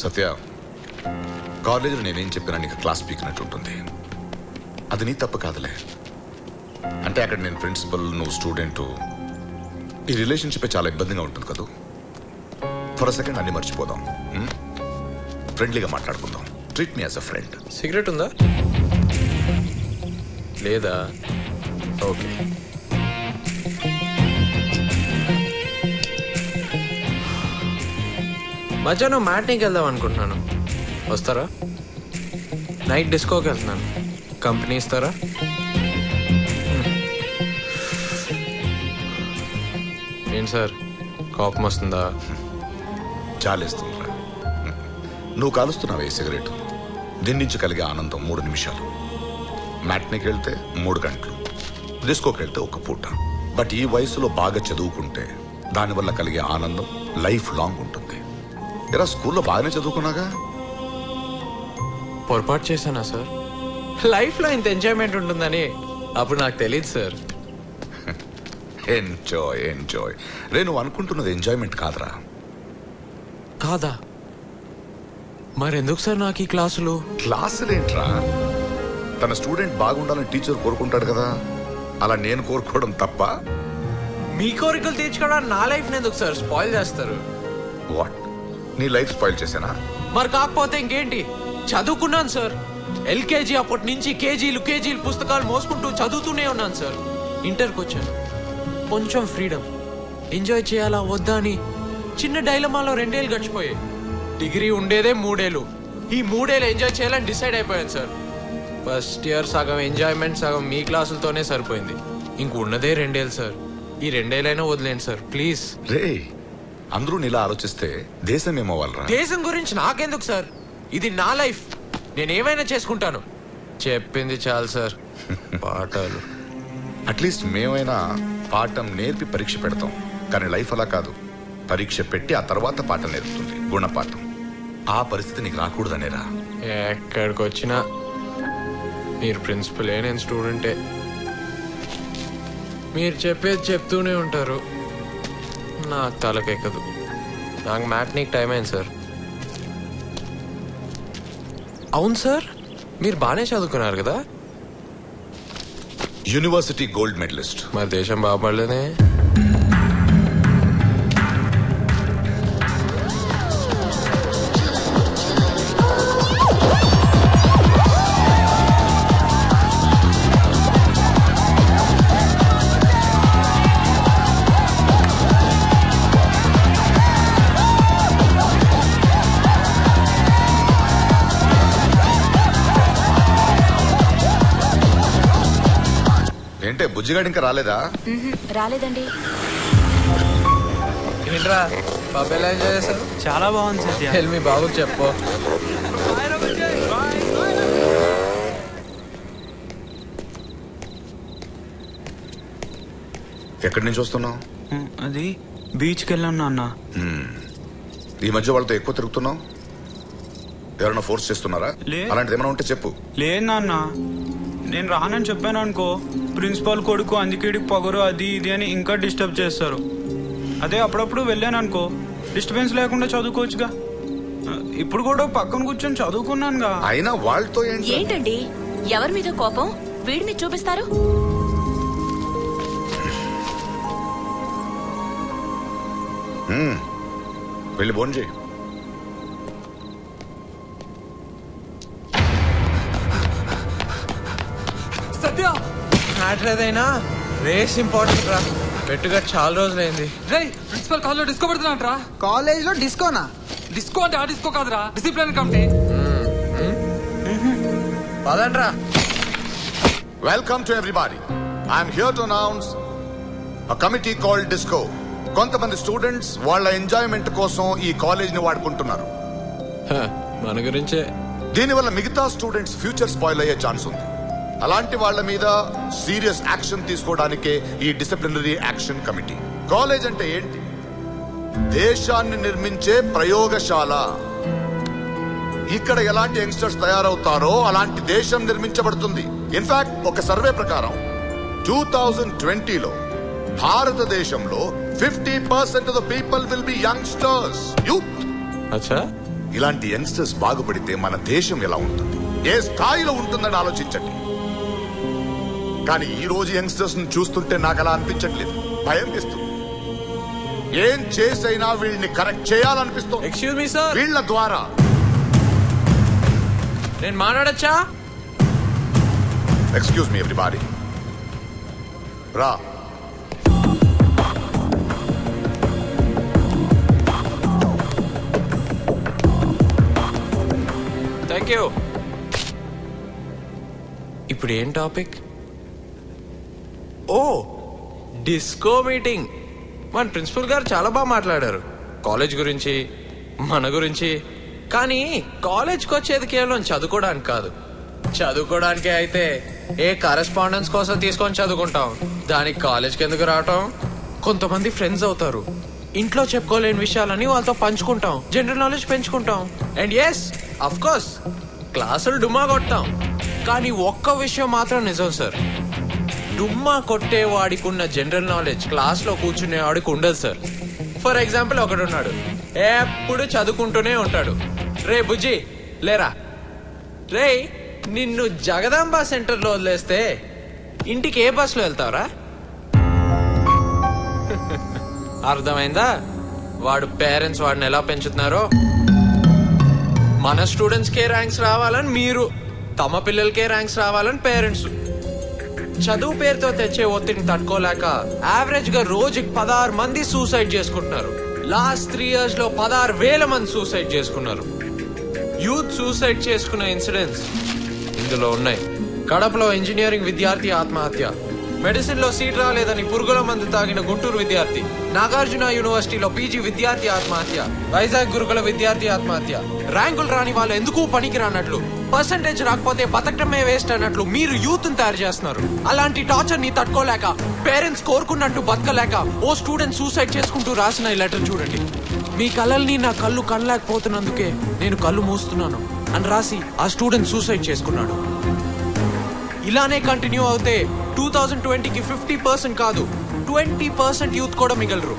సత్య, కాలేజీలో నేనేం చెప్పినా నీకు క్లాస్ పీకినట్టుంటుంది. అది నీ తప్పు కాదులే. అంటే అక్కడ నేను ప్రిన్సిపల్, నువ్వు స్టూడెంట్, ఈ రిలేషన్షిప్ చాలా ఇబ్బందిగా ఉంటుంది కదా. ఫర్ అ సెకండ్ అన్ని మర్చిపోదాం, ఫ్రెండ్లీగా మాట్లాడుకుందాం. Treat me as a friend. Cigarette ఉందా లేదా? ఓకే. మధ్యాహ్నం మ్యాట్నీకి వెళ్దాం అనుకుంటున్నాను, వస్తారా? నైట్ డిస్కోకి వెళ్తున్నాను, కంపెనీ ఇస్తారా? ఏంటి సార్, కోపం వస్తుందా? చాలేస్తుందిరా. నువ్వు కాలుస్తున్నావే సిగరెట్, దీని నుంచి కలిగే ఆనందం 3 నిమిషాలు. మ్యాట్నీకి వెళ్తే 3 గంటలు, డిస్కోకి వెళ్తే 1 పూట. బట్ ఈ వయసులో బాగా చదువుకుంటే దానివల్ల కలిగే ఆనందం లైఫ్ లాంగ్ ఉంటుంది. ఇలా స్కూల్లో బాగానే చదువుకున్నాగా. పొరపాటు చేశానా సార్? లైఫ్లో ఇంత ఎంజాయ్మెంట్ ఉంటుందని అప్పుడు నాకు తెలియదు సార్. ఎంజాయ్ ఎంజాయ్ రే, నువ్వు అనుకుంటున్నది ఎంజాయ్మెంట్ కాదురా. కాదా? మరెందుకు సార్ నాకు ఈ క్లాసులు? క్లాసులేంట్రా? తన స్టూడెంట్ బాగుండాలని టీచర్ కోరుకుంటాడు కదా, అలా నేను కోరుకోవడం తప్ప? మీ కోరికలు తీర్చుకోవడానికి నా లైఫ్ ఎందుకు సార్ స్పాయిల్ చేస్తారు? వాట్, నీ లైఫ్ స్పాయిల్ చేశానా? మరి కాకపోతే ఇంకేంటి, చదువుకున్నాను సార్. ఎల్కేజీ అప్పటి నుంచి కేజీలు పుస్తకాలు మోసుకుంటూ చదువుతూనే ఉన్నాను సార్. ఇంటర్కి వచ్చాను, కొంచెం ఫ్రీడమ్, ఎంజాయ్ చేయాలా వద్దా అని చిన్న డైలమాలో 2 ఏళ్ళు గడిచిపోయాయి. డిగ్రీ ఉండేదే 3 ఏళ్ళు. ఈ 3 ఏళ్ళు ఎంజాయ్ చేయాలని డిసైడ్ అయిపోయాను సార్. ఫస్ట్ ఇయర్ సగం ఎంజాయ్మెంట్, సగం మీ క్లాసులతోనే సరిపోయింది. ఇంక ఉన్నదే 2 ఏళ్ళు సార్. ఈ 2 ఏళ్ళైనా వదిలేండి సార్ ప్లీజ్. రే, అందరూ నీలా ఆలోచిస్తే దేశం ఏమవ్వాలరా? దేశం గురించి నాకెందుకు సార్, ఇది నా లైఫ్, నేనేమైనా చేసుకుంటాను. చెప్పింది చాలు సార్. పాఠాలు అట్లీస్ట్ మేమైనా పాఠం నేర్పి పరీక్ష పెడతాం, కానీ లైఫ్ అలా కాదు. పరీక్ష పెట్టి ఆ తర్వాత పాఠం నేర్పుతుంది, గుణపాఠం. ఆ పరిస్థితి నీకు రాకూడదనేరా. ఎక్కడికి వచ్చినా మీరు ప్రిన్సిపలే, నేను స్టూడెంటే. మీరు చెప్పేది చెప్తూనే ఉంటారు, నాకు తలకెక్కదు. నాకు మ్యాట్నీకి టైం అయింది సార్. అవును సార్, మీరు బాగానే చదువుకున్నారు కదా? University gold medalist. మరి దేశం బాగుపడలేదే. ఏంటే బుజ్జిగాడు ఇంకా రాలేదా? రాలేదండి. ఏంట్రా బాబు, ఎలా ఎంజాయ్ చేశారు? చాలా బాగుంది సత్య. హెల్ మీ బాబుకి చెప్పు. ఎక్కడి నుంచి వస్తున్నావు? అది బీచ్కి వెళ్ళాను నాన్న. ఈ మధ్య వాళ్ళతో ఎక్కువ తిరుగుతున్నావు. ఎవరైనా ఫోర్స్ చేస్తున్నారా? అలాంటిది ఏమైనా ఉంటే చెప్పు. లేదు నాన్న, నేను రానని చెప్పాను అనుకో, ప్రిన్సిపాల్ కొడుకు అందుకేడి పొగరు అది ఇది అని ఇంకా డిస్టర్బ్ చేస్తారు. అదే అప్పుడప్పుడు వెళ్ళాను అనుకో, డిస్టర్బెన్స్ లేకుండా చదువుకోవచ్చుగా. ఇప్పుడు కూడా పక్కన కూర్చొని చదువుకున్నానుగా. అయినా వాళ్ళతో ఏంటండి, ఎవరి మీద కోపం వీడి మీద చూపిస్తారు? వెళ్ళి భోంచేయి. సత్య, మ్యాట్రేదైనా రేస్ ఇంపార్టెంట్ రా. పెట్టుగా చాలా రోజులైంది. ప్రిన్సిపల్ కాలేజ్ డిస్కో పెడుతున్నా. కాలేజ్ లో డిస్కోనా? డిస్కో అంటే ఆ డిస్కో కాదురా, డిసిప్లిన్ కమిటీ. పదండ్రా. Welcome to everybody. I'm here to announce a committee called disco. కొంతమంది స్టూడెంట్స్ వాళ్ళ ఎంజాయ్మెంట్ కోసం ఈ కాలేజ్ ని వాడుకుంటున్నారు. మన గురించే. దీనివల్ల మిగతా స్టూడెంట్స్ ఫ్యూచర్ స్పాయిల్ అయ్యే ఛాన్స్ ఉంది. అలాంటి వాళ్ళ మీద సీరియస్ యాక్షన్ తీసుకోవడానికే ఈ డిసిప్లినరీ యాక్షన్ కమిటీ. కాలేజ్ అంటే ఏంటి? దేశాన్ని నిర్మించే ప్రయోగశాల. ఇక్కడ ఎలాంటి యంగ్స్టర్స్ తయారవుతారో అలాంటి దేశం నిర్మించబడుతుంది. ఇన్ఫాక్ట్ ఒక సర్వే ప్రకారం 2020లో భారతదేశంలో 50% of the people will be youngsters, youth. అచ్చా, ఇలాంటి యంగ్స్టర్స్ బాగుపడితే మన దేశం ఎలా ఉంటుంది, ఏ స్థాయిలో ఉంటుందని ఆలోచించండి. కానీ ఈ రోజు యంగ్స్టర్స్ ని చూస్తుంటే నాకు అలా అనిపించట్లేదు, భయం వేస్తుంది. ఏం చేసైనా వీళ్ళని కరెక్ట్ చేయాలనిపిస్తుంది. ఎక్స్క్యూజ్ మీ సార్, వీళ్ళ ద్వారా నేను మాట్లాడచ్చా? ఎక్స్క్యూజ్ మీ ఎవ్రీబాడీ, రా. Thank you. ఇప్పుడు ఏం టాపిక్? ఓ, డిస్కో మీటింగ్. మన ప్రిన్సిపల్ గారు చాలా బాగా మాట్లాడారు కాలేజ్ గురించి, మన గురించి. కానీ కాలేజ్కి వచ్చేది కేవలం చదువుకోవడానికి కాదు. చదువుకోవడానికే అయితే ఏ కరెస్పాండెన్స్ కోసం తీసుకొని చదువుకుంటాం, దానికి కాలేజ్కి ఎందుకు రావటం? కొంతమంది ఫ్రెండ్స్ అవుతారు, ఇంట్లో చెప్పుకోలేని విషయాలని వాళ్ళతో పంచుకుంటాం, జనరల్ నాలెడ్జ్ పెంచుకుంటాం. అండ్ ఎస్, అఫ్ కోర్స్ క్లాసులు డుమ్మా కొట్టాం. కానీ ఒక్క విషయం మాత్రం నిజం సార్, డుమ్మా కొట్టేవాడికి ఉన్న జనరల్ నాలెడ్జ్ క్లాస్ లో కూర్చునేవాడికి ఉండదు సార్. ఫర్ ఎగ్జాంపుల్ ఒకడున్నాడు, ఎప్పుడు చదువుకుంటూనే ఉంటాడు. రే బుజ్జి లేరా, రే నిన్ను జగదాంబ సెంటర్ లో వదిలేస్తే ఇంటికి ఏ బస్సులో వెళ్తావురా? అర్థమైందా వాడు పేరెంట్స్ వాడిని ఎలా పెంచుతున్నారో? మన స్టూడెంట్స్ కే ర్యాంక్స్ రావాలని మీరు, తమ పిల్లలకే ర్యాంక్స్ రావాలని పేరెంట్స్. చదువు పేరుతో తెచ్చే ఒత్తిడిని తట్టుకోలేక యావరేజ్ గా రోజుకి 16 మంది సూసైడ్ చేసుకుంటున్నారు. లాస్ట్ 3 years లో 16,000 మంది సూసైడ్ చేసుకున్నారు. యూత్ సూసైడ్ చేసుకున్న ఇన్సిడెంట్స్ ఇందులో ఉన్నాయి. కడపలో ఇంజనీరింగ్ విద్యార్థి ఆత్మహత్య, మెడిసిన్ లో సీట్ రాలేదని పురుగుల మందు తాగిన గుంటూరు విద్యార్థి, నాగార్జున యూనివర్సిటీలో పీజీ విద్యార్థి ఆత్మహత్య, వైజాగ్ గురుకుల విద్యార్థి ఆత్మహత్య. ర్యాంకులు రాని వాళ్ళు ఎందుకు పనికి రానట్లు, పర్సంటేజ్ రాకపోతే బతకటమే వేస్ట్ అన్నట్లు మీరు యూత్ ని తయారు చేస్తున్నారు. అలాంటి టార్చర్ ని తట్టుకోలేక, పేరెంట్స్ కోరుకున్నట్టు బతకలేక ఓ స్టూడెంట్ సూసైడ్ చేసుకుంటూ రాసిన ఈ లెటర్ చూడండి. మీ కలల్ని నా కళ్ళు కనలేకపోతున్నందుకే నేను కళ్ళు మూస్తున్నాను అని రాసి ఆ స్టూడెంట్ సూసైడ్ చేసుకున్నాడు. ఇలానే కంటిన్యూ అవుతే 2020కి 50% కాదు 20% యూత్ కూడా మిగలరు.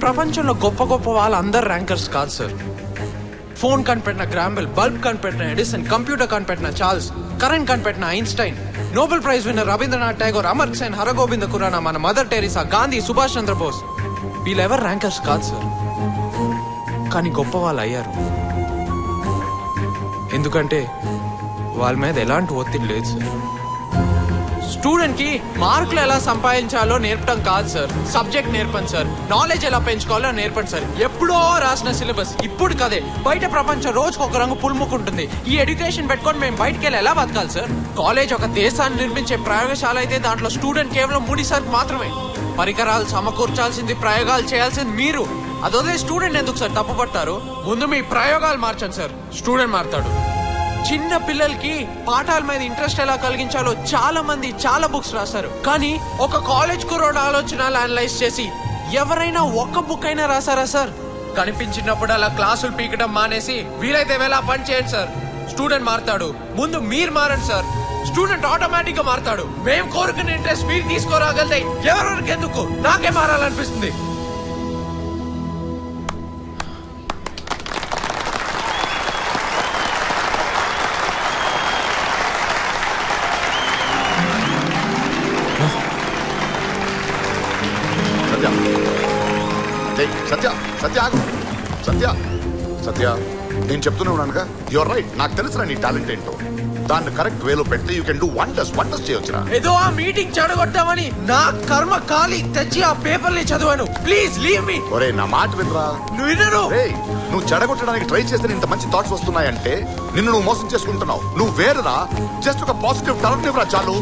ప్రపంచంలో గొప్ప గొప్ప వాళ్ళందరు ర్యాంకర్స్ కాదు సార్. ఫోన్ కనిపెట్టిన గ్రాంబెల్, బల్బ్ కనిపెట్టిన ఎడిసన్, కంప్యూటర్ కనిపెట్టిన చార్ల్స్, కరెంట్ కనిపెట్టిన Einstein, Nobel prize winner Rabindranath Tagore, Amar Sen, Hargobind Khorana, మన మదర్ టెరిసా, గాంధీ, సుభాష్ చంద్రబోస్, వీళ్ళెవరు ర్యాంకర్స్ కాదు సార్. కానీ గొప్ప వాళ్ళు అయ్యారు. ఎందుకంటే వాళ్ళ మీద ఎలాంటి ఒత్తిడి లేదు సార్. స్టూడెంట్ కి మార్కులు ఎలా సంపాదించాలో నేర్పడం కాదు సార్, సబ్జెక్ట్ నేర్పండి సార్. నాలెడ్జ్ ఎలా పెంచుకోవాలో నేర్పండి సార్. ఎప్పుడో రాసిన సిలబస్ ఇప్పుడు కదే. బయట ప్రపంచం రోజుకు ఒక రంగు పులుముకుంటుంది. ఈ ఎడ్యుకేషన్ పెట్టుకొని మేము బయటకు వెళ్ళి ఎలా బతకాలి సార్? కాలేజ్ ఒక దేశాన్ని నిర్మించే ప్రయోగశాల అయితే దాంట్లో స్టూడెంట్ కేవలం ముడిసరుకు మాత్రమే. పరికరాలు సమకూర్చాల్సింది, ప్రయోగాలు చేయాల్సింది మీరు. అదొదే స్టూడెంట్ ఎందుకు సార్ తప్పుపడతారు? ముందు మీ ప్రయోగాలు మార్చండి సార్, స్టూడెంట్ మారుతాడు. చిన్న పిల్లలకి పాఠాల మీద ఇంట్రెస్ట్ ఎలా కలిగించాలో చాలా మంది చాలా బుక్స్ రాశారు. కానీ ఒక కాలేజ్ కుర్రోడు ఆలోచనలు అనలైజ్ చేసి ఎవరైనా ఒక్క బుక్ అయినా రాసారా సార్? కనిపించినప్పుడు అలా క్లాసులు పీకడం మానేసి వీలైతే వేళ పని చేయండి సార్, స్టూడెంట్ మారుతాడు. ముందు మీరు మారండి సార్, స్టూడెంట్ ఆటోమేటిక్ గా మారుతాడు. మేము కోరుకునే ఇంట్రెస్ట్ మీరు తీసుకోరాగలితే ఎవరికి ఎందుకు, నాకే మారాలనిపిస్తుంది. సత్య సత్య ఆగు. సత్య సత్య నేను చెప్తూనే ఉన్నానుగా, యువర్ రైట్. నాకు తెలుసురా నీ టాలెంట్ ఏంటో. దాన్ని కరెక్ట్ వేలో పెడితే యూ కెన్ డూ వండర్స్ చేయొచ్చురా. ఏదో ఆ మీటింగ్ చెడగొట్టామని నా కర్మ ఖాళీ తెచ్చి ఆ పేపర్ని చదివాను. Please leave me. ఒరే నా మాట వినరా. నువ్వు చెడగొట్టడానికి ట్రై చేస్తే ఇంత మంచి థాట్స్ వస్తున్నాయంటే నిన్ను నువ్వు మోసం చేసుకుంటున్నావు. నువ్వు వేరురా, జస్ట్ ఒక పాజిటివ్ టర్న్ రా చాలు.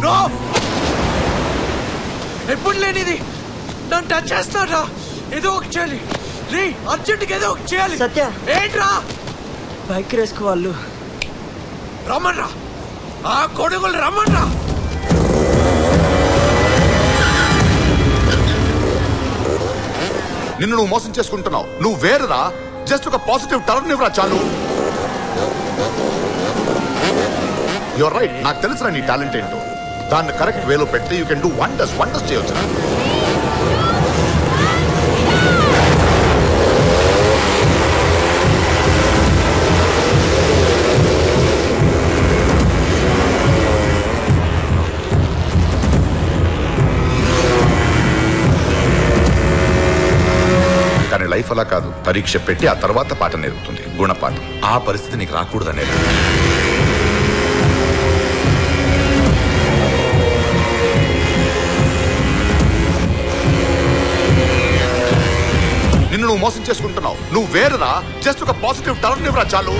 ఎప్పుడు లేనిది నన్ను టచ్ చేస్తారా? ఏదో ఒక చేయాలి రే, అర్జెంట్గా ఏదో ఒక చేయాలి. సత్య ఏంట్రా? బైక్ రేసుకు వాళ్ళు రమ్మన్రా, ఆ కొడుకులు రమ్మన్రా. నిన్ను నువ్వు మోసం చేసుకుంటున్నావు. నువ్వు వేరురా, జస్ట్ ఒక పాజిటివ్ టర్న్ రా చాలు. Your right. నాకు తెలుసురా నీ టాలెంట్ ఏంటో. దాన్ని కరెక్ట్ వేలో పెడితే యూ కెన్ డూ వండర్స్ చేయొచ్చురా. లైఫ్ అలా కాదు, పరీక్ష పెట్టి ఆ తర్వాత పాఠం నేర్పుతుంది, గుణపాఠం. ఆ పరిస్థితి నీకు రాకూడదనేది. నిన్ను నువ్వు మోసం చేసుకుంటున్నావు. నువ్వు వేరురా, జస్ట్ ఒక పాజిటివ్ టర్న్ ఇవ్వరా చాలు.